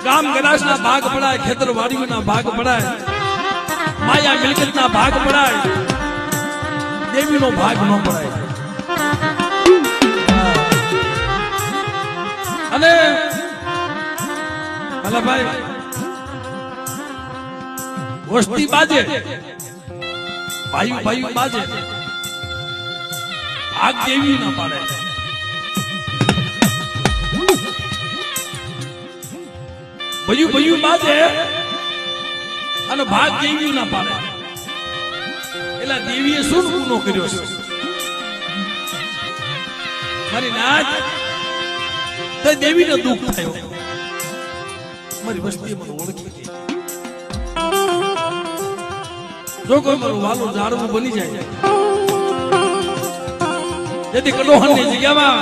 ગામ ગરાસના ભાગ પડાય, ખેતર વાડીઓના ભાગ પડાય, માયા મિલકતના ભાગ પડાય, દેવીનો ભાગ ન પડાય. અને ભાઈ વસ્તી બાજે, ભાઈ ભાઈ બાજે, ભાગ દેવી ના પાડે. ભયું ભયું બાજે અને ભાગ દેવી ના પાડે. એટલે દેવીએ શું ગુનો કર્યો છે? મારી નાથ તો દેવીને દુઃખ થયો. મારી વસ્તી મને ઓળખી ગઈ. જો કોઈ મારું વાલું ઝાડવું બની જાય, જેથી કડોહણની જગ્યામાં